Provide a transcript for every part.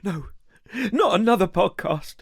no, not another podcast.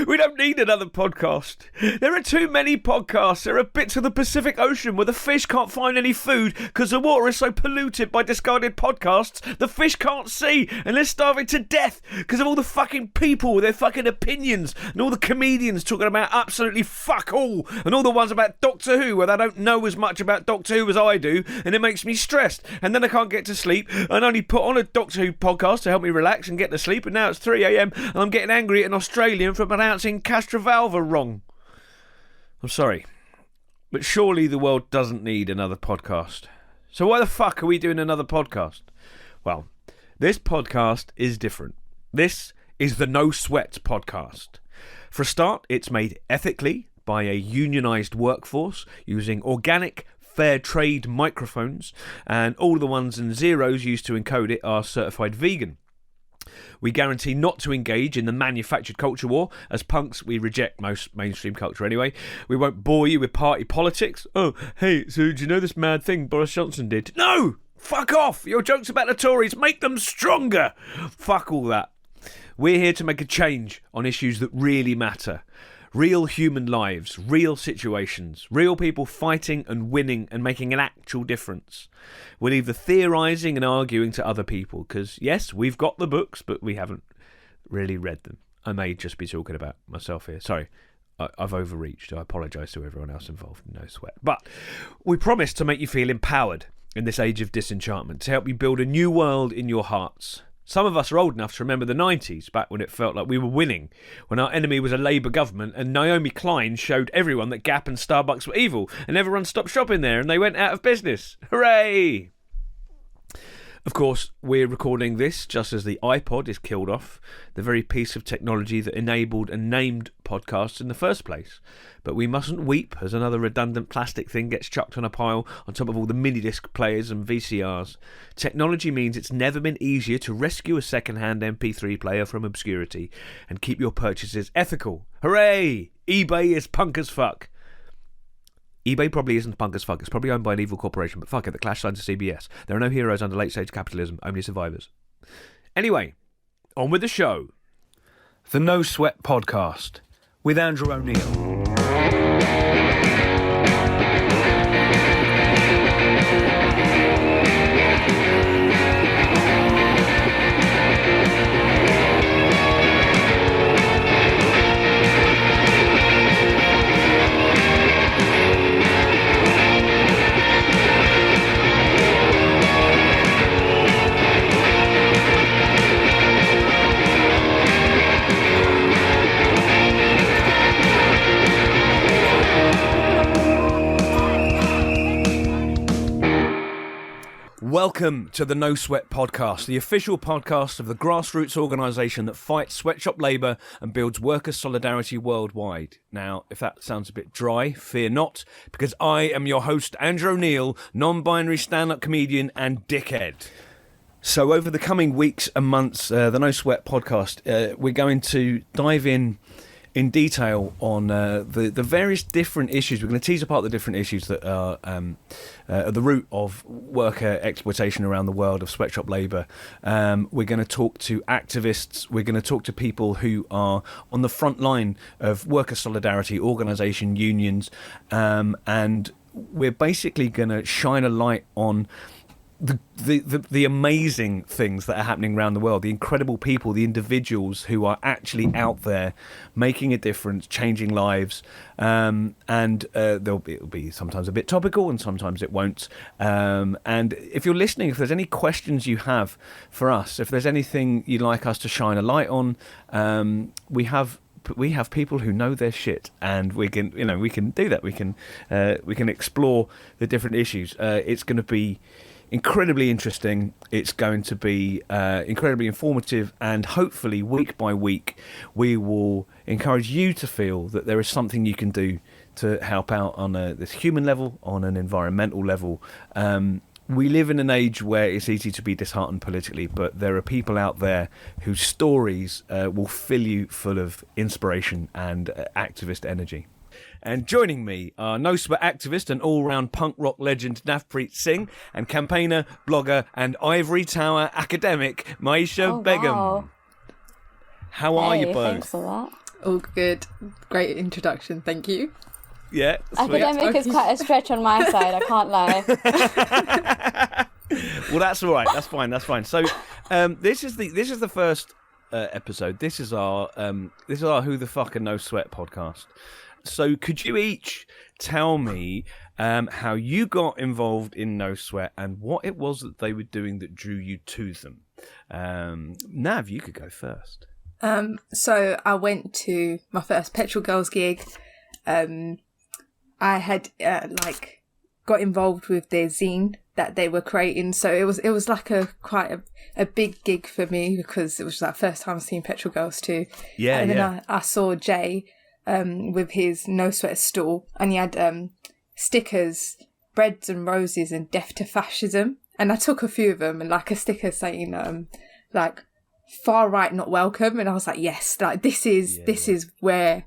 We don't need another podcast. There are too many podcasts. There are bits of the Pacific Ocean where the fish can't find any food because the water is so polluted by discarded podcasts the fish can't see and they're starving to death because of all the fucking people with their fucking opinions and all the comedians talking about absolutely fuck all and all the ones about Doctor Who where they don't know as much about Doctor Who as I do and it makes me stressed and then I can't get to sleep and only put on a Doctor Who podcast to help me relax and get to sleep and now it's 3 a.m. and I'm getting angry at an Australian for pronouncing Castrovalva wrong. I'm sorry, but surely the world doesn't need another podcast. So why the fuck are we doing another podcast? Well, this podcast is different. This is the No Sweat podcast. For a start, it's made ethically by a unionised workforce using organic fair trade microphones, and all the ones and zeros used to encode it are certified vegan. We guarantee not to engage in the manufactured culture war. As punks, we reject most mainstream culture anyway. We won't bore you with party politics. Oh, hey, so do you know this mad thing Boris Johnson did? No! Fuck off! Your jokes about the Tories make them stronger! Fuck all that. We're here to make a change on issues that really matter. Real human lives, real situations, real people fighting and winning and making an actual difference. We leave the theorising and arguing to other people because, yes, we've got the books, but we haven't really read them. I may just be talking about myself here. Sorry, I've overreached. I apologise to everyone else involved. No sweat. But we promise to make you feel empowered in this age of disenchantment, to help you build a new world in your hearts. Some of us are old enough to remember the 90s, back when it felt like we were winning, when our enemy was a Labour government and Naomi Klein showed everyone that Gap and Starbucks were evil and everyone stopped shopping there and they went out of business. Hooray! Of course, we're recording this just as the iPod is killed off, the very piece of technology that enabled and named podcasts in the first place. But we mustn't weep as another redundant plastic thing gets chucked on a pile on top of all the mini-disc players and VCRs. Technology means it's never been easier to rescue a second-hand MP3 player from obscurity and keep your purchases ethical. Hooray! eBay is punk as fuck. eBay probably isn't punk as fuck. It's probably owned by an evil corporation, but fuck it, the clash signs of CBS. There are no heroes under late-stage capitalism, only survivors. Anyway, on with the show. The No Sweat Podcast with Andrew O'Neill. Welcome to the No Sweat Podcast, the official podcast of the grassroots organisation that fights sweatshop labour and builds worker solidarity worldwide. Now, if that sounds a bit dry, fear not, because I am your host, Andrew O'Neill, non-binary stand-up comedian and dickhead. So over the coming weeks and months, the No Sweat Podcast, we're going to dive in detail on the various different issues. We're going to tease apart the different issues that are at the root of worker exploitation around the world, of sweatshop labour. We're going to talk to activists. We're going to talk to people who are on the front line of worker solidarity, organisation, unions, and we're basically going to shine a light on the amazing things that are happening around the world, the incredible people, the individuals who are actually out there making a difference, changing lives, and it'll be sometimes a bit topical and sometimes it won't. And if you're listening, if there's any questions you have for us, if there's anything you'd like us to shine a light on, we have people who know their shit, and we can do that. We can explore the different issues. It's going to be incredibly interesting. It's going to be incredibly informative, and hopefully week by week we will encourage you to feel that there is something you can do to help out on this human level, on an environmental level. We live in an age where it's easy to be disheartened politically, but there are people out there whose stories will fill you full of inspiration and activist energy. And joining me are No Sweat activist and all-round punk rock legend Navpreet Singh, and campaigner, blogger and ivory tower academic Mayisha Begum. Wow. How are you both? Thanks for that. All good. Great introduction. Thank you. Yeah. Sweet. Academic is quite a stretch on my side, I can't lie. Well, that's all right. That's fine. That's fine. So, this is the first episode. This is our Who the Fuck and No Sweat podcast. So, could you each tell me how you got involved in No Sweat and what it was that they were doing that drew you to them? Nav, you could go first. So I went to my first Petrol Girls gig. I had got involved with their zine that they were creating. So it was like quite a big gig for me because it was like first time seeing Petrol Girls too. Yeah, and then I saw Jay with his No Sweat stall, and he had stickers, breads and roses, and death to fascism. And I took a few of them, and like a sticker saying like far right not welcome, and I was like, yes, like this is where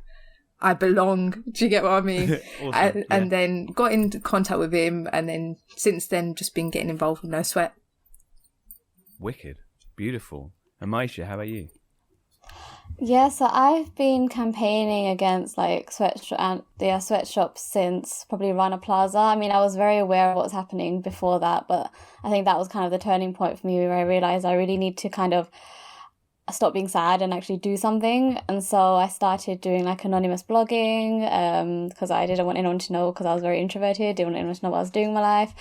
I belong. Do you get what I mean? Awesome. And then got into contact with him, and then since then just been getting involved with No Sweat. Wicked, beautiful. And Mayisha, how about you? Yeah, so I've been campaigning against like sweatshops since probably Rana Plaza. I mean, I was very aware of what's happening before that, but I think that was kind of the turning point for me where I realised I really need to kind of stop being sad and actually do something. And so I started doing like anonymous blogging because I didn't want anyone to know, because I was very introverted, didn't want anyone to know what I was doing in my life.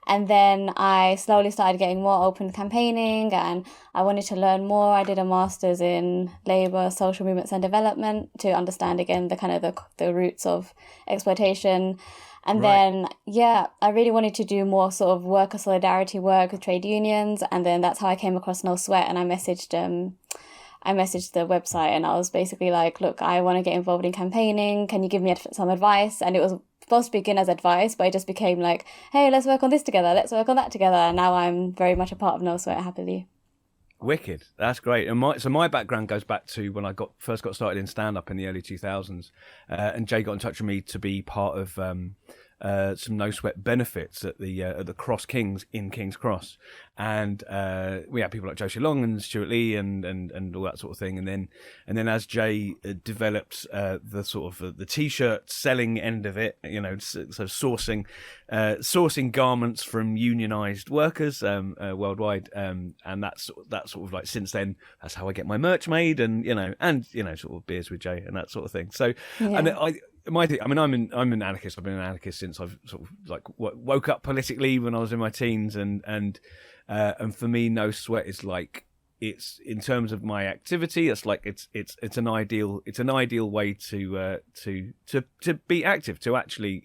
And then I slowly started getting more open campaigning, and I wanted to learn more. I did a master's in labour, social movements and development to understand again the kind of the roots of exploitation. And then, I really wanted to do more sort of worker solidarity work with trade unions. And then that's how I came across No Sweat, and I messaged the website, and I was basically like, look, I want to get involved in campaigning. Can you give me some advice? And it was supposed to begin as advice, but it just became like, hey, let's work on this together. Let's work on that together. And now I'm very much a part of No Sweat happily. Wicked. That's great. And my background goes back to when I first got started in stand-up in the early 2000s. And Jay got in touch with me to be part of some No Sweat benefits at the Cross Kings in King's Cross. And we had people like Josie Long and Stuart Lee and all that sort of thing. And then as Jay developed the sort of the t-shirt selling end of it, so sourcing garments from unionized workers worldwide, and that's sort of like, since then that's how I get my merch made, and sort of beers with Jay and that sort of thing. So and I'm an anarchist. I've been an anarchist since I've sort of like woke up politically when I was in my teens, and for me, No Sweat is like, it's in terms of my activity, it's like it's an ideal way to be active, to actually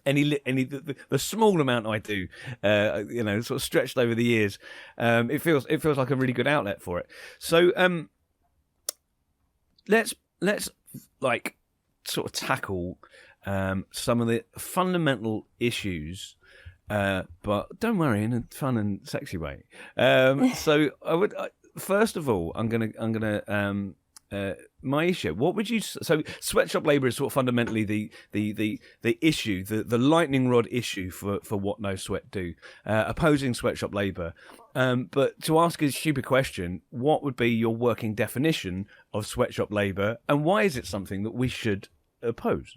the small amount I do, sort of stretched over the years, it feels like a really good outlet for it. So let's like sort of tackle some of the fundamental issues, but don't worry, in a fun and sexy way. So first of all, I'm gonna Mayisha, what would you? So sweatshop labour is sort of fundamentally the issue, the lightning rod issue for what No Sweat do, opposing sweatshop labour. But to ask a stupid question, what would be your working definition of sweatshop labour, and why is it something that we should oppose?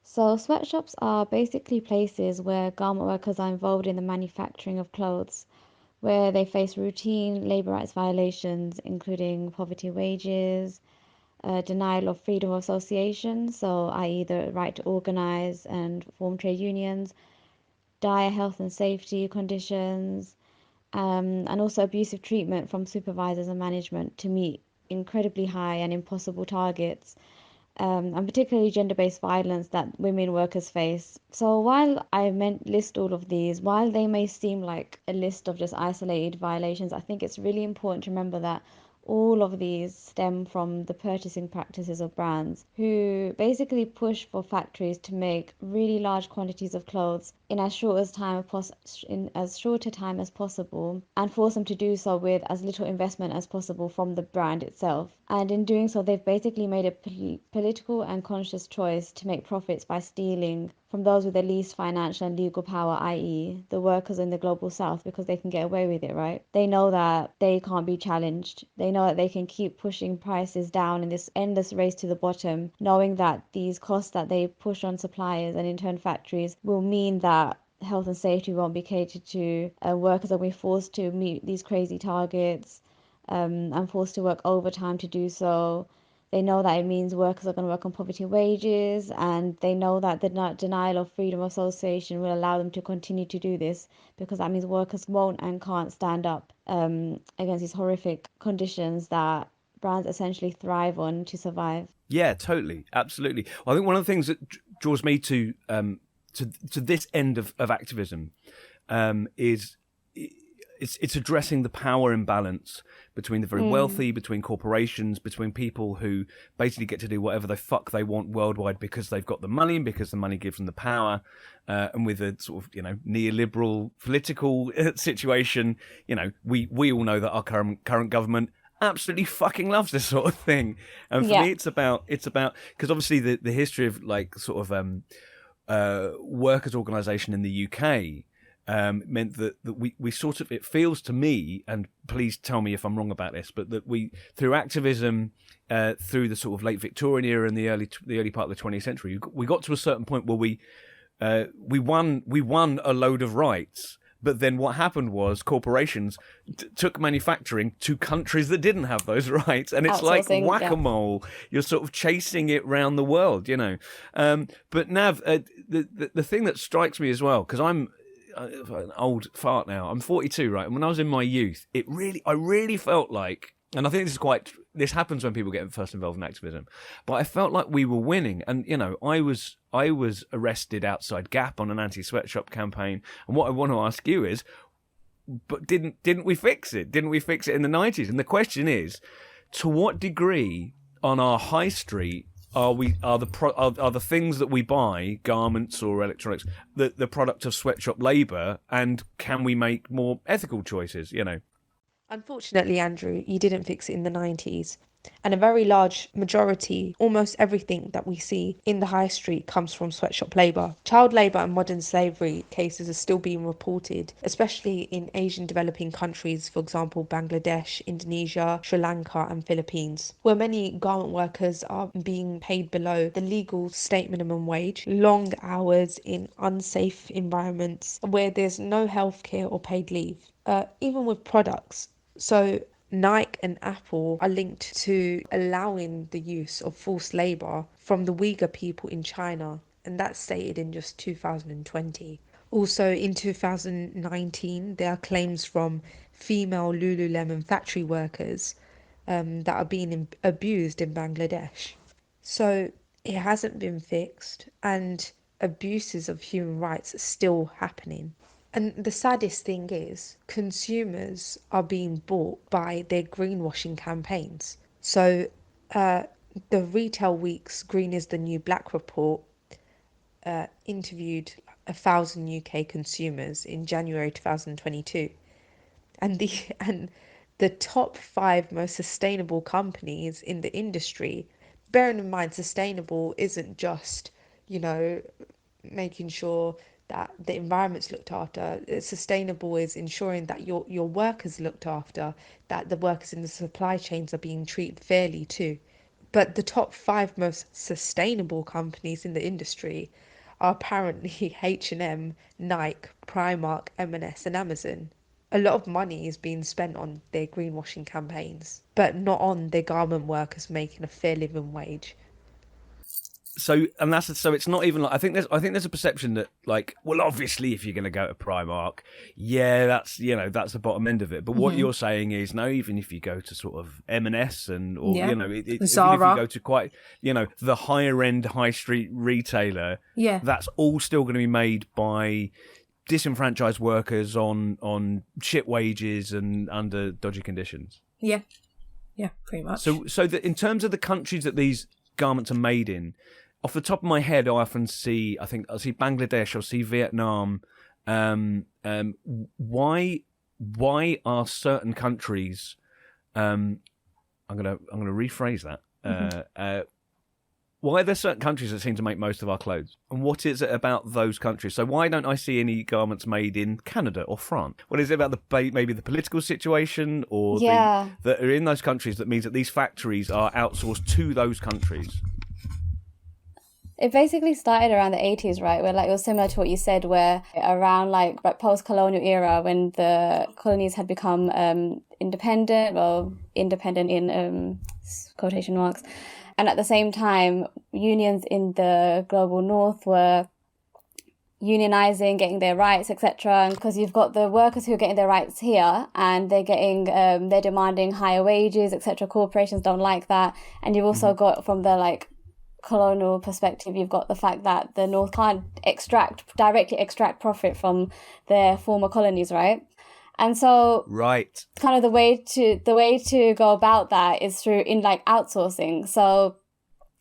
So sweatshops are basically places where garment workers are involved in the manufacturing of clothes, where they face routine labour rights violations, including poverty wages, denial of freedom of association, so i.e. the right to organise and form trade unions, dire health and safety conditions, and also abusive treatment from supervisors and management to meet incredibly high and impossible targets, and particularly gender-based violence that women workers face. So while I list all of these, while they may seem like a list of just isolated violations, I think it's really important to remember that all of these stem from the purchasing practices of brands who basically push for factories to make really large quantities of clothes in as short as time in as short a time as possible, and force them to do so with as little investment as possible from the brand itself. And in doing so, they've basically made a political and conscious choice to make profits by stealing from those with the least financial and legal power, i.e., the workers in the global south, because they can get away with it, right? They know that they can't be challenged. They know that they can keep pushing prices down in this endless race to the bottom, knowing that these costs that they push on suppliers and in turn factories will mean that health and safety won't be catered to, workers will be forced to meet these crazy targets, and forced to work overtime to do so. They know that it means workers are going to work on poverty wages, and they know that the denial of freedom of association will allow them to continue to do this, because that means workers won't and can't stand up against these horrific conditions that brands essentially thrive on to survive. Yeah, totally, absolutely. Well, I think one of the things that draws me to this end of activism is it's addressing the power imbalance between the very wealthy, between corporations, between people who basically get to do whatever the fuck they want worldwide because they've got the money and because the money gives them the power. And with a sort of, neoliberal political situation, we all know that our current government absolutely fucking loves this sort of thing. And for me, it's about because obviously the history of workers' organisation in the UK meant that we sort of, it feels to me, and please tell me if I'm wrong about this, but that we, through activism, through the sort of late Victorian era and the early part of the 20th century, we got to a certain point where we won a load of rights. But then what happened was corporations took manufacturing to countries that didn't have those rights. And it's like whack-a-mole. Yeah. You're sort of chasing it around the world, But Nav, the thing that strikes me as well, because I'm an old fart now. I'm 42, right? And when I was in my youth, I really felt like, and I think this happens when people get first involved in activism, but I felt like we were winning. And, I was arrested outside Gap on an anti-sweatshop campaign. And what I want to ask you is, but didn't we fix it? Didn't we fix it in the 90s? And the question is, to what degree on our high street are the things that we buy, garments or electronics, the product of sweatshop labour, and can we make more ethical choices? Unfortunately, Andrew, you didn't fix it in the 90s. And a very large majority, almost everything that we see in the high street comes from sweatshop labour. Child labour and modern slavery cases are still being reported, especially in Asian developing countries, for example, Bangladesh, Indonesia, Sri Lanka and Philippines, where many garment workers are being paid below the legal state minimum wage, long hours in unsafe environments where there's no healthcare or paid leave, even with products. So Nike and Apple are linked to allowing the use of forced labour from the Uyghur people in China, and that's stated in just 2020. Also in 2019, there are claims from female Lululemon factory workers that are being abused in Bangladesh. So it hasn't been fixed, and abuses of human rights are still happening. And the saddest thing is, consumers are being bought by their greenwashing campaigns. So the Retail Week's Green is the New Black report interviewed 1,000 UK consumers in January 2022. And the top 5 most sustainable companies in the industry, bearing in mind sustainable isn't just, making sure that the environment's looked after. Sustainable is ensuring that your workers looked after, that the workers in the supply chains are being treated fairly too. But the top 5 most sustainable companies in the industry are apparently H&M, Nike, Primark, M&S and Amazon. A lot of money is being spent on their greenwashing campaigns, but not on their garment workers making a fair living wage. So it's not even like, I think there's a perception that, like, well, obviously if you're going to go to Primark, that's the bottom end of it. But what you're saying is, no, even if you go to sort of M&S if you go to quite, the higher end high street retailer, that's all still going to be made by disenfranchised workers on shit wages and under dodgy conditions. Yeah, pretty much. So that in terms of the countries that these garments are made in, off the top of my head, I often see, I see Bangladesh, I'll see Vietnam. Why are certain countries? I'm gonna rephrase that. Why are there certain countries that seem to make most of our clothes? And what is it about those countries? So why don't I see any garments made in Canada or France? What is it about maybe the political situation or that are in those countries that means that these factories are outsourced to those countries? It basically started around the 80s, right? Where like it was similar to what you said, where around like post-colonial era when the colonies had become independent in quotation marks. And at the same time, unions in the global north were unionizing, getting their rights, etc. And because you've got the workers who are getting their rights here and they're getting, they're demanding higher wages, etc. Corporations don't like that. And you've also got from the like colonial perspective, you've got the fact that the north can't directly extract profit from their former colonies, right? And so, right, kind of the way to go about that is through in like outsourcing. So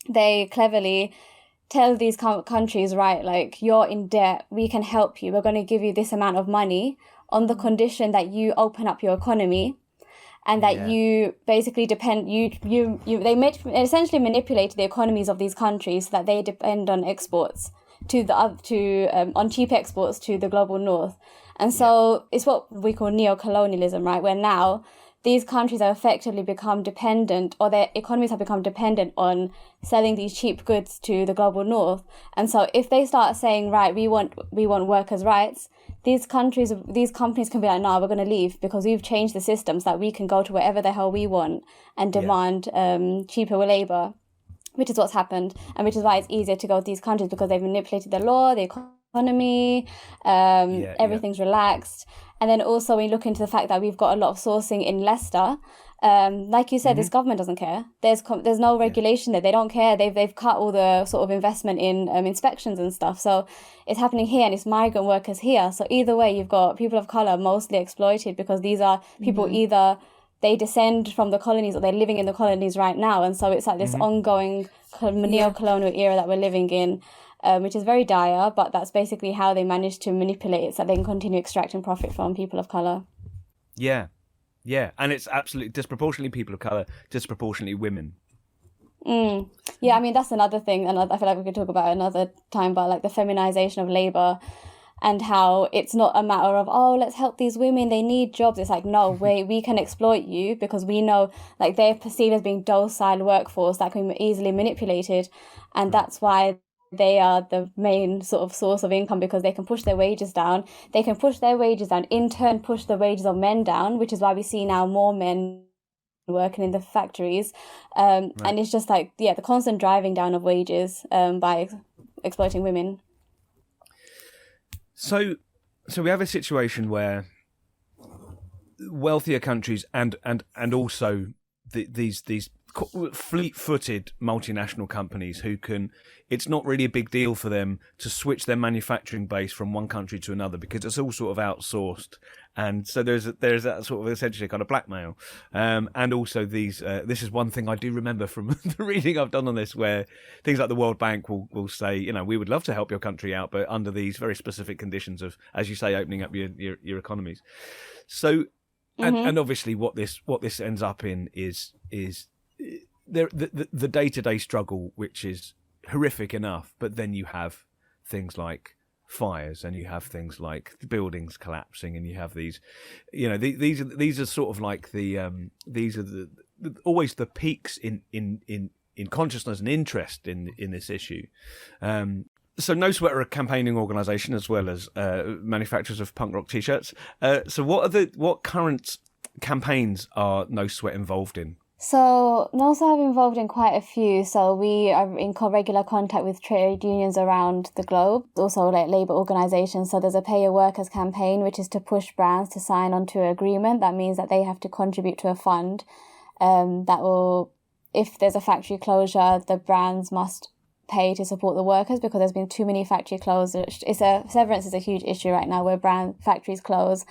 they cleverly tell these countries, right, like you're in debt, we can help you. We're going to give you this amount of money on the condition that you open up your economy, and that you basically depend. They essentially manipulate the economies of these countries so that they depend on exports on cheap exports to the global north. And so it's what we call neo-colonialism, right? Where now these countries have effectively become dependent, or their economies have become dependent on selling these cheap goods to the global north. And so if they start saying, right, we want workers' rights, these companies can be like, no, we're going to leave because we've changed the system so that we can go to wherever the hell we want and demand cheaper labour, which is what's happened. And which is why it's easier to go to these countries because they've manipulated the law, the economy, everything's relaxed. And then also when you look into the fact that we've got a lot of sourcing in Leicester, like you said, this government doesn't care. There's no regulation there. They don't care. They've cut all the sort of investment in inspections and stuff. So it's happening here, and it's migrant workers here. So either way, you've got people of colour mostly exploited because these are people either they descend from the colonies or they're living in the colonies right now. And so it's like this ongoing neo-colonial era that we're living in. Which is very dire, but that's basically how they manage to manipulate it so they can continue extracting profit from people of colour. Yeah. And it's absolutely disproportionately people of colour, disproportionately women. Yeah, I mean, that's another thing, and I feel like we could talk about it another time, about like the feminisation of labour and how it's not a matter of, oh, let's help these women, they need jobs. It's like, no, we can exploit you because we know like they're perceived as being docile workforce that can be easily manipulated, and that's why they are the main sort of source of income because they can push their wages down. They can push their wages down, in turn push the wages of men down, which is why we see now more men working in the factories. And it's just like, the constant driving down of wages by exploiting women. So we have a situation where wealthier countries and also these fleet-footed multinational companies who can, it's not really a big deal for them to switch their manufacturing base from one country to another because it's all sort of outsourced, and so there's that sort of essentially kind of blackmail, and also these this is one thing I do remember from the reading I've done on this, where things like the World Bank will say, we would love to help your country out, but under these very specific conditions of, as you say, opening up your economies. So and obviously what this ends up in is the day-to-day struggle, which is horrific enough, but then you have things like fires, and you have things like the buildings collapsing, and you have these, these are sort of like these are the always the peaks in consciousness and interest in this issue. So No Sweat are a campaigning organisation as well as manufacturers of punk rock t-shirts. So what current campaigns are No Sweat involved in? So No Sweat have involved in quite a few. So we are in regular contact with trade unions around the globe, also like labour organisations. So there's a Pay Your Workers campaign, which is to push brands to sign onto an agreement. That means that they have to contribute to a fund that will, if there's a factory closure, the brands must pay to support the workers because there's been too many factory closures. Severance is a huge issue right now where factories close.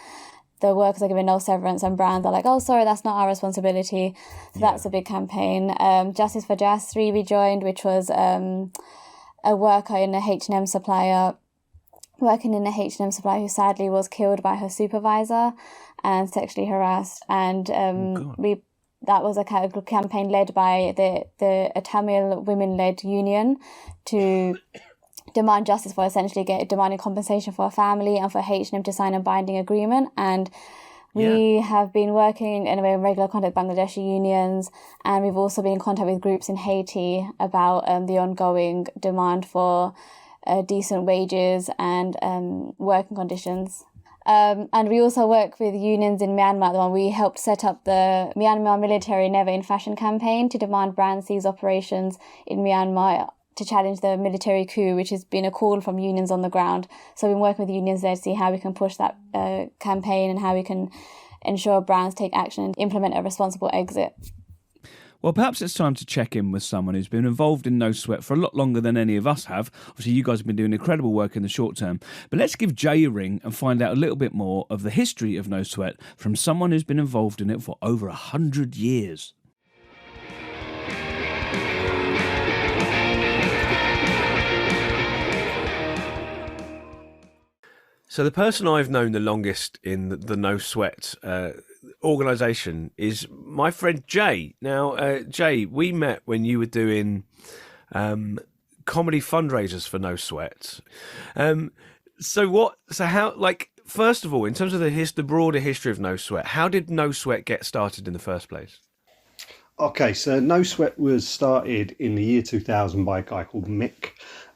The workers are given no severance, and brands are like, oh, sorry, that's not our responsibility. So that's a big campaign. Justice for Jas 3 we joined, which was a worker in a H&M supplier, working in a H&M supplier who sadly was killed by her supervisor and sexually harassed. And that was a campaign led by the Tamil women-led union to demand justice for essentially demanding compensation for her family and for H&M to sign a binding agreement. And we have been working in a regular contact with Bangladeshi unions, and we've also been in contact with groups in Haiti about the ongoing demand for decent wages and working conditions. And we also work with unions in Myanmar. We helped set up the Myanmar Military Never in Fashion campaign to demand brands cease operations in Myanmar to challenge the military coup, which has been a call from unions on the ground. So we've been working with unions there to see how we can push that campaign and how we can ensure brands take action and implement a responsible exit. Well, perhaps it's time to check in with someone who's been involved in No Sweat for a lot longer than any of us have. Obviously, you guys have been doing incredible work in the short term. But let's give Jay a ring and find out a little bit more of the history of No Sweat from someone who's been involved in it for over 100 years. So the person I've known the longest in the No Sweat organisation is my friend Jay. Now, Jay, we met when you were doing comedy fundraisers for No Sweat. First of all, in terms of the broader history of No Sweat, how did No Sweat get started in the first place? Okay, so No Sweat was started in the year 2000 by a guy called Mick,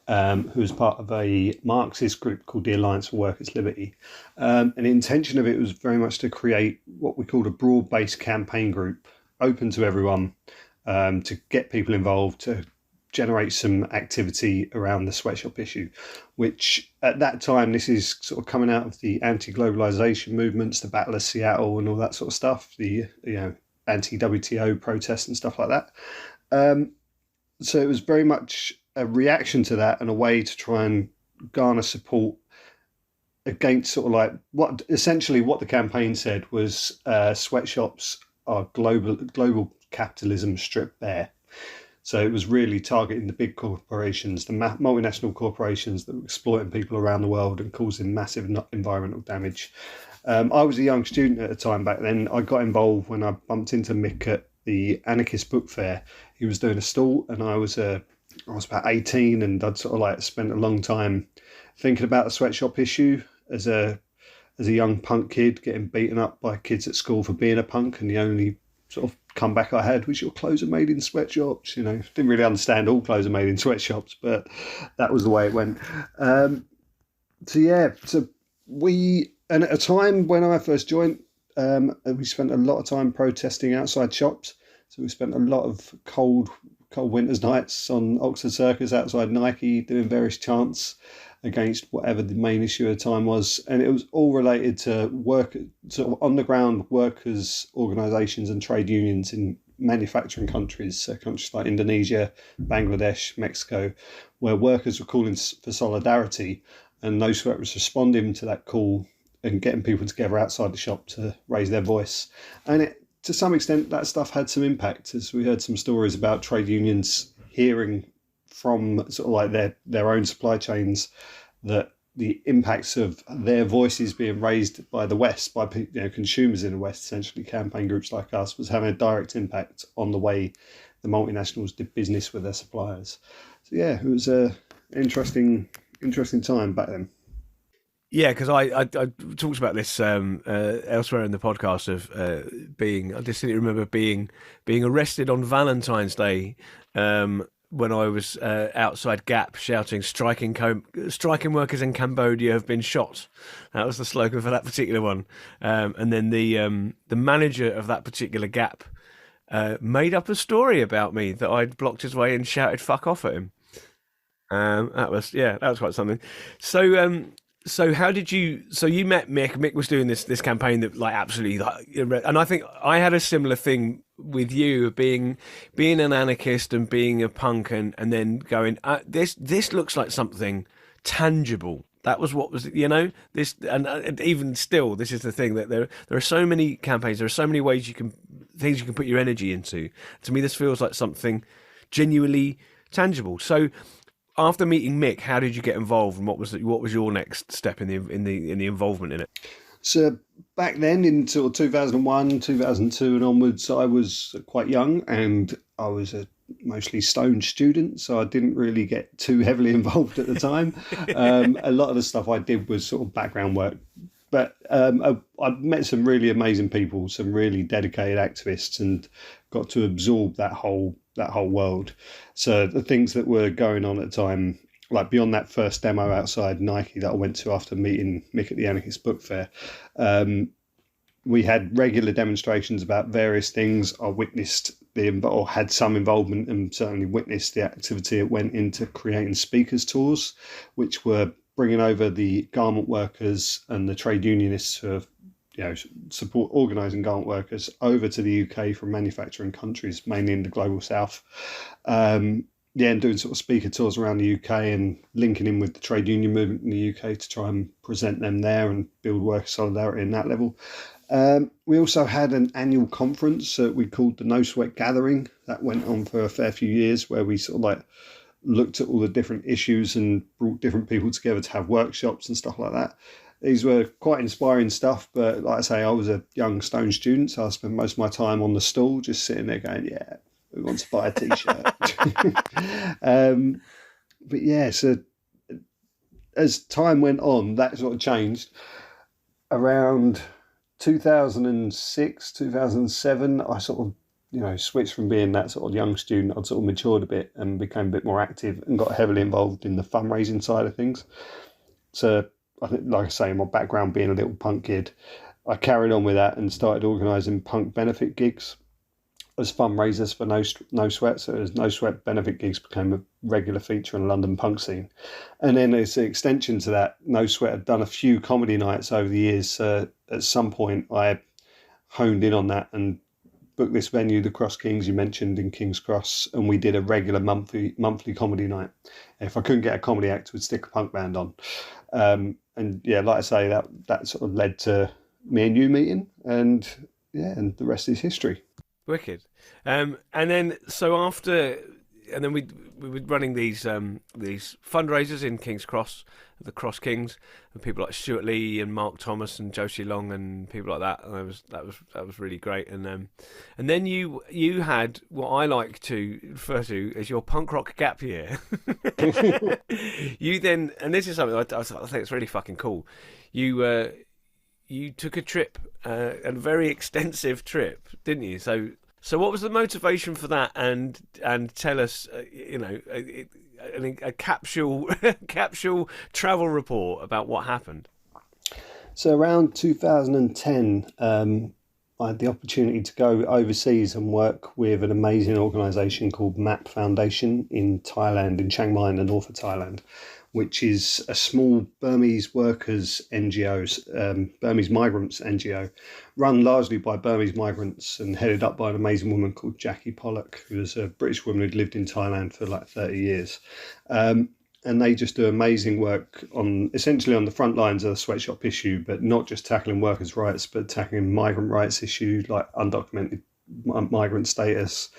who was part of a Marxist group called the Alliance for Workers' Liberty. And the intention of it was very much to create what we called a broad-based campaign group, open to everyone, to get people involved, to generate some activity around the sweatshop issue, which at that time, this is sort of coming out of the anti-globalization movements, the Battle of Seattle and all that sort of stuff, the anti-WTO protests and stuff like that. So it was very much a reaction to that and a way to try and garner support against sort of like what the campaign said was sweatshops are global capitalism stripped bare. So it was really targeting the big corporations, the multinational corporations that were exploiting people around the world and causing massive environmental damage. I was a young student at the time back then. I got involved when I bumped into Mick at the Anarchist Book Fair. He was doing a stall and I was about 18, and I'd sort of like spent a long time thinking about the sweatshop issue as a young punk kid, getting beaten up by kids at school for being a punk, and the only sort of comeback I had was your clothes are made in sweatshops. Didn't really understand all clothes are made in sweatshops, but that was the way it went. And at a time when I first joined, we spent a lot of time protesting outside shops. So we spent a lot of cold winter's nights on Oxford Circus outside Nike doing various chants against whatever the main issue at the time was. And it was all related to sort of on-the-ground workers' organisations and trade unions in manufacturing countries, so countries like Indonesia, Bangladesh, Mexico, where workers were calling for solidarity, and No Sweat was responding to that call and getting people together outside the shop to raise their voice. And to some extent, that stuff had some impact, as we heard some stories about trade unions hearing from sort of like their own supply chains that the impacts of their voices being raised by the West, by consumers in the West, essentially campaign groups like us, was having a direct impact on the way the multinationals did business with their suppliers. So yeah, it was an interesting time back then. Yeah, because I talked about this elsewhere in the podcast of being. I distinctly remember being arrested on Valentine's Day when I was outside Gap shouting striking workers in Cambodia have been shot. That was the slogan for that particular one. And then the manager of that particular Gap made up a story about me that I'd blocked his way and shouted "fuck off" at him. That was quite something. So how did you? So you met Mick. Mick was doing this campaign that absolutely, and I think I had a similar thing with you, being an anarchist and being a punk, and then going, this looks like something tangible. That was what was this, and even still, this is the thing that there are so many campaigns, there are so many things you can put your energy into. To me, this feels like something genuinely tangible. So after meeting Mick, how did you get involved, and what was your next step in the involvement in it? So back then, in sort of 2001, 2002 and onwards, I was quite young, and I was a mostly stoned student, so I didn't really get too heavily involved at the time. A lot of the stuff I did was sort of background work. But I met some really amazing people, some really dedicated activists, and got to absorb that whole world. So the things that were going on at the time, like beyond that first demo outside Nike that I went to after meeting Mick at the Anarchist Book Fair, we had regular demonstrations about various things. I witnessed or had some involvement, and certainly witnessed the activity that went into creating speakers tours, which were bringing over the garment workers and the trade unionists who have, support organising garment workers over to the UK from manufacturing countries, mainly in the global south. And doing sort of speaker tours around the UK and linking in with the trade union movement in the UK to try and present them there and build worker solidarity in that level. We also had an annual conference that we called the No Sweat Gathering that went on for a fair few years, where we sort of like looked at all the different issues and brought different people together to have workshops and stuff like that. These were quite inspiring stuff, but like I say, I was a young stone student, so I spent most of my time on the stall just sitting there going, yeah, who wants to buy a t-shirt? But yeah, so as time went on, that sort of changed. Around 2006, 2007, I sort of switched from being that sort of young student. I'd sort of matured a bit and became a bit more active and got heavily involved in the fundraising side of things. So I think, like I say, my background being a little punk kid, I carried on with that and started organising punk benefit gigs as fundraisers for No Sweat. So as No Sweat benefit gigs became a regular feature in the London punk scene. And then as an extension to that, No Sweat had done a few comedy nights over the years. So at some point I honed in on that and booked this venue, the Cross Kings you mentioned in King's Cross, and we did a regular monthly comedy night. If I couldn't get a comedy act, we'd stick a punk band on. And yeah, like I say, that sort of led to me and you meeting, and the rest is history. Wicked. And then we were running these fundraisers in King's Cross, the Cross Kings, and people like Stuart Lee and Mark Thomas and Josie Long and people like that. And that was really great. And then you had what I like to refer to as your punk rock gap year. You then, and this is something I think it's really fucking cool. You took a trip, a very extensive trip, didn't you? So what was the motivation for that? And tell us, a capsule travel report about what happened. So around 2010, I had the opportunity to go overseas and work with an amazing organisation called MAP Foundation in Thailand, in Chiang Mai in the north of Thailand, which is a small Burmese workers NGO, Burmese migrants NGO, run largely by Burmese migrants and headed up by an amazing woman called Jackie Pollock, who was a British woman who'd lived in Thailand for like 30 years. And they just do amazing work essentially on the front lines of the sweatshop issue, but not just tackling workers' rights, but tackling migrant rights issues like undocumented migrant status,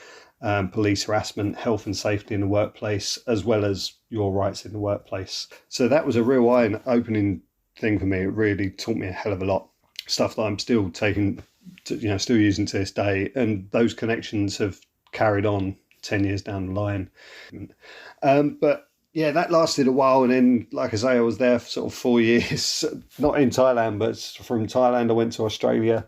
police harassment, health and safety in the workplace, as well as your rights in the workplace. So that was a real eye-opening thing for me. It really taught me a hell of a lot. Stuff that I'm still still using to this day. And those connections have carried on 10 years down the line. But yeah, that lasted a while. And then, like I say, I was there for sort of 4 years, not in Thailand, but from Thailand I went to Australia,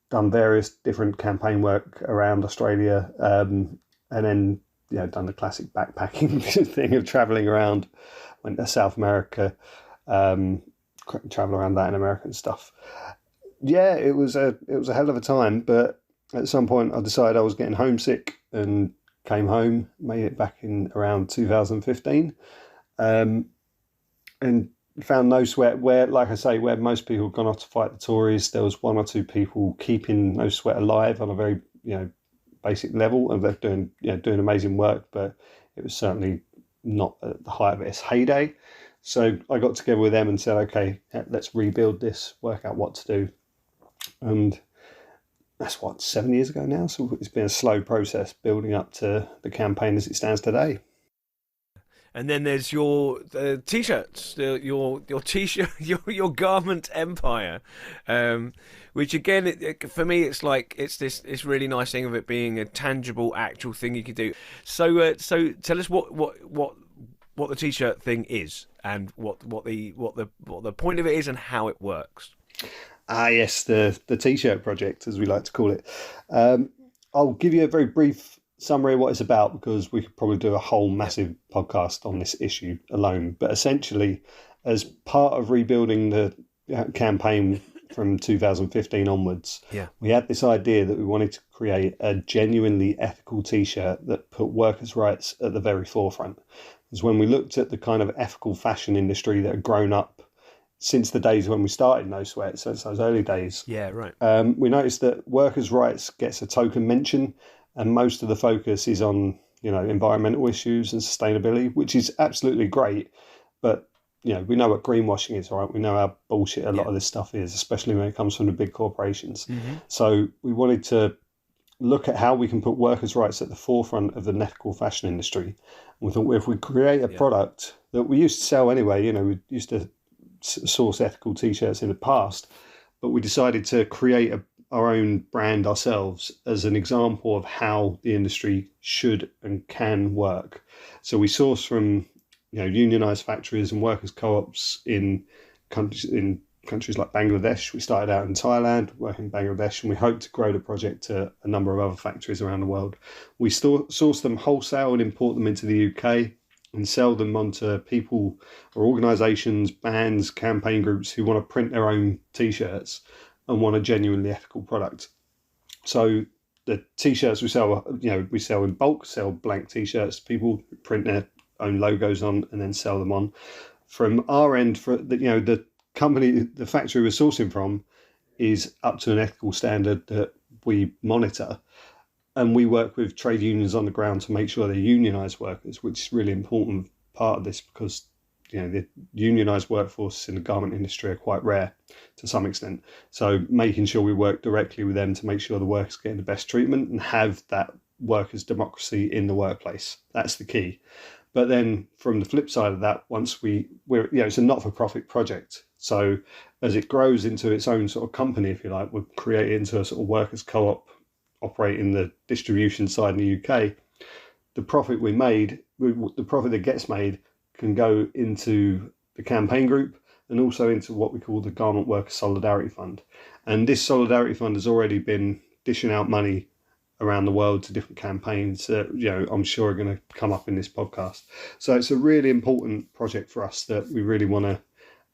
done various different campaign work around Australia, and then done the classic backpacking thing of traveling around. Went to South America, travel around Latin America and stuff. Yeah, it was a hell of a time, but at some point I decided I was getting homesick and came home, made it back in around 2015, and found No Sweat, where, like I say, where most people had gone off to fight the Tories. There was one or two people keeping No Sweat alive on a very basic level, and they're doing amazing work, but it was certainly not at the height of its heyday. So I got together with them and said, okay, let's rebuild this, work out what to do. And that's 7 years ago now. So it's been a slow process building up to the campaign as it stands today. And then there's your t-shirts, your t-shirt, your garment empire, which again, for me, it's like it's really nice thing of it being a tangible, actual thing you could do. So tell us what the t-shirt thing is, and what the point of it is, and how it works. Yes, the t-shirt project, as we like to call it. I'll give you a very brief summary of what it's about, because we could probably do a whole massive podcast on this issue alone. But essentially, as part of rebuilding the campaign from 2015 onwards, we had this idea that we wanted to create a genuinely ethical t-shirt that put workers' rights at the very forefront. Because when we looked at the kind of ethical fashion industry that had grown up since the days when we started No Sweat, so it's those early days, we noticed that workers' rights gets a token mention, and most of the focus is on, environmental issues and sustainability, which is absolutely great. But, we know what greenwashing is, right? We know how bullshit a lot of this stuff is, especially when it comes from the big corporations. Mm-hmm. So we wanted to look at how we can put workers' rights at the forefront of the ethical fashion industry. And we thought, if we create a product that we used to sell anyway, we used to source ethical t-shirts in the past, but we decided to create our own brand ourselves as an example of how the industry should and can work. So we source from unionized factories and workers' co-ops in countries like Bangladesh. We started out in Thailand, working in Bangladesh, and we hope to grow the project to a number of other factories around the world. We source them wholesale and import them into the UK and sell them onto people or organisations, bands, campaign groups who want to print their own t-shirts and want a genuinely ethical product. So the t-shirts we sell, we sell in bulk, sell blank t-shirts to people, print their own logos on, and then sell them on. From our end, for the company, the factory we're sourcing from is up to an ethical standard that we monitor. And we work with trade unions on the ground to make sure they're unionised workers, which is a really important part of this, because the unionised workforce in the garment industry are quite rare to some extent. So making sure we work directly with them to make sure the workers are getting the best treatment and have that workers' democracy in the workplace. That's the key. But then from the flip side of that, once we're it's a not-for-profit project. So as it grows into its own sort of company, if you like, we'll create it into a sort of workers' co-op operating the distribution side in the UK. The profit the profit that gets made can go into the campaign group and also into what we call the Garment Workers Solidarity Fund. And this Solidarity Fund has already been dishing out money around the world to different campaigns that, I'm sure are going to come up in this podcast. So it's a really important project for us that we really want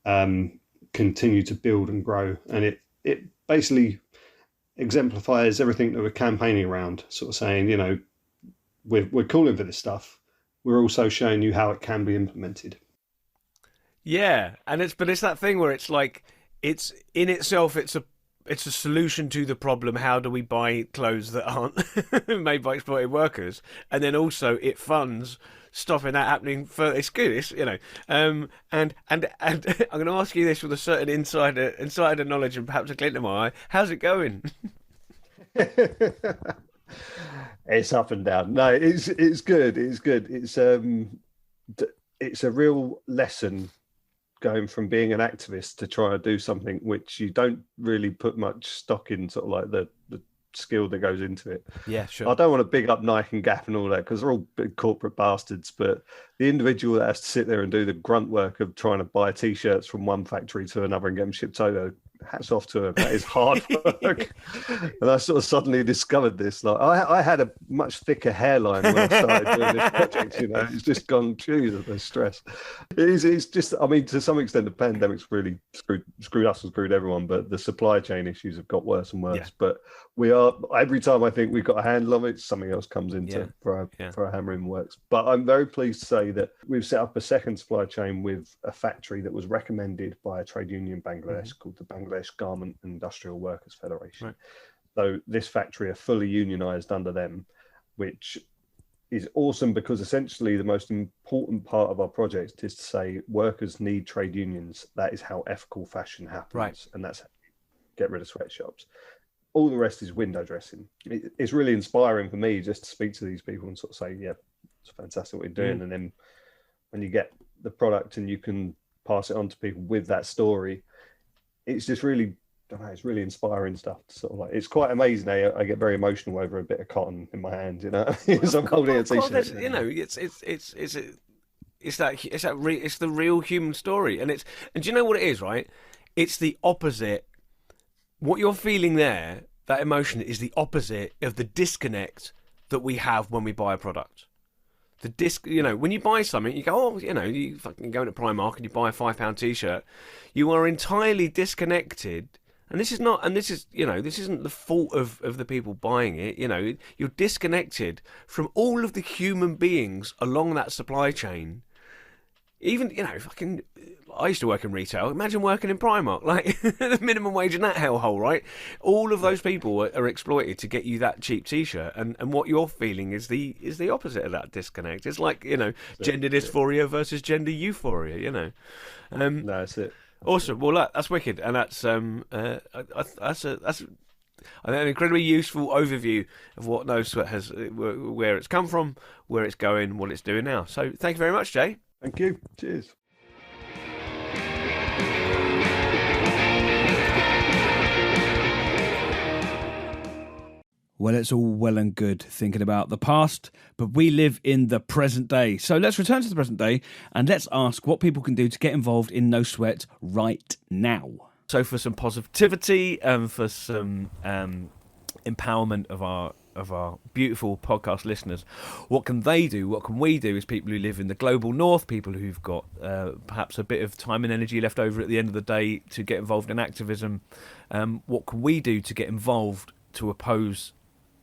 to continue to build and grow. And it basically exemplifies everything that we're campaigning around, sort of saying, we're calling for this stuff. We're also showing you how it can be implemented. Yeah, and it's that thing where it's like, it's in itself, it's a solution to the problem. How do we buy clothes that aren't made by exploited workers? And then also it funds stopping that happening. It's good. It's and I'm going to ask you this with a certain insider knowledge and perhaps a glint in my eye. How's it going? It's up and down. No, it's good. It's good. It's a real lesson going from being an activist to try to do something which you don't really put much stock in, sort of like the skill that goes into it. Yeah, sure. I don't want to big up Nike and Gap and all that, because they're all big corporate bastards, but the individual that has to sit there and do the grunt work of trying to buy t-shirts from one factory to another and get them shipped over, hats off to him. That is hard work. And I sort of suddenly discovered this. Like I had a much thicker hairline when I started doing this project. It's just gone, geez, the stress. It's just, I mean, to some extent, the pandemic's really screwed us and screwed everyone. But the supply chain issues have got worse and worse. Yeah. But we are, every time I think we've got a handle on it, something else comes into for our hammering works. But I'm very pleased to say that we've set up a second supply chain with a factory that was recommended by a trade union in Bangladesh called the Bangladesh Garment and Industrial Workers Federation. Right. So this factory are fully unionised under them, which is awesome, because essentially the most important part of our project is to say workers need trade unions. That is how ethical fashion happens. Right. And that's how you get rid of sweatshops. All the rest is window dressing. It's really inspiring for me just to speak to these people and sort of say, yeah, it's fantastic what you're doing. And then when you get the product and you can pass it on to people with that story, it's just really, I don't know, it's really inspiring stuff. Sort of like, it's quite amazing. I get very emotional over a bit of cotton in my hand, you know. As I'm holding a t-shirt. You know, it's the real human story, and do you know what it is, right? It's the opposite. What you're feeling there, that emotion, is the opposite of the disconnect that we have when we buy a product. You know, when you buy something, you go, oh, you know, you fucking go into Primark and you buy a £5 t-shirt. You are entirely disconnected, and this is, you know, this isn't the fault of the people buying it. You know, you're disconnected from all of the human beings along that supply chain. Even, you know, fucking, I used to work in retail. Imagine working in Primark, like the minimum wage in that hellhole, right? All of those people are exploited to get you that cheap T-shirt, and what you're feeling is the opposite of that disconnect. It's like, you know, gender dysphoria versus gender euphoria. You know, That's it. Awesome. Well, that's wicked, and that's an incredibly useful overview of what No Sweat has, where it's come from, where it's going, what it's doing now. So, thank you very much, Jay. Thank you. Cheers. Well, it's all well and good thinking about the past, but we live in the present day. So let's return to the present day and let's ask what people can do to get involved in No Sweat right now. So for some positivity and for some empowerment of our beautiful podcast listeners, what can they do? What can we do as people who live in the global north, people who've got perhaps a bit of time and energy left over at the end of the day to get involved in activism? What can we do to get involved to oppose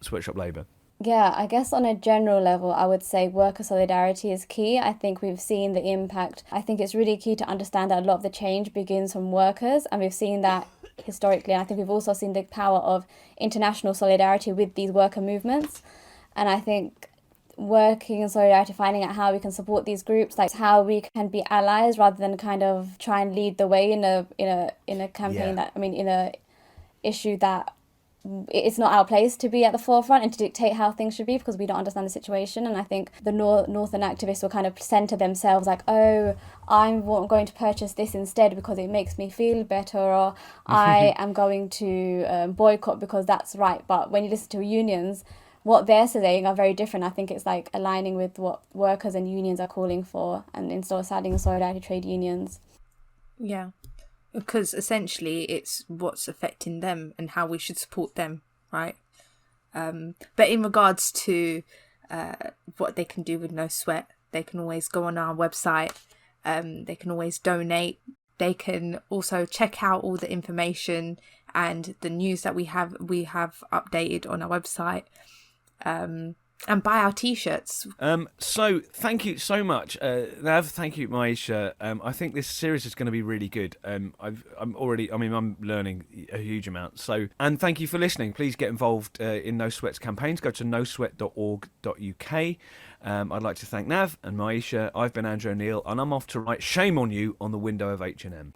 sweatshop labour? Yeah, I guess on a general level, I would say worker solidarity is key. I think we've seen the impact. I think it's really key to understand that a lot of the change begins from workers, and we've seen that historically. And I think we've also seen the power of international solidarity with these worker movements. And I think working in solidarity, finding out how we can support these groups, like how we can be allies rather than kind of try and lead the way in a campaign in a issue that it's not our place to be at the forefront and to dictate how things should be because we don't understand the situation. And I think the northern activists will kind of center themselves like, oh, I'm going to purchase this instead because it makes me feel better, or I am going to boycott because that's right. But when you listen to unions, what they're saying are very different. I think it's like aligning with what workers and unions are calling for, and instead of siding with solidarity trade unions. Yeah. Because essentially it's what's affecting them and how we should support them, right? But in regards to what they can do with No Sweat, they can always go on our website. They can always donate. They can also check out all the information and the news that we have updated on our website. And buy our t-shirts. So thank you so much, Nav. Thank you, Mayisha. I think this series is going to be really good. I'm learning a huge amount. So, and thank you for listening. Please get involved in No Sweat's campaigns. Go to nosweat.org.uk. I'd like to thank Nav and Mayisha. I've been Andrew O'Neill, and I'm off to write "Shame on You" on the window of H&M.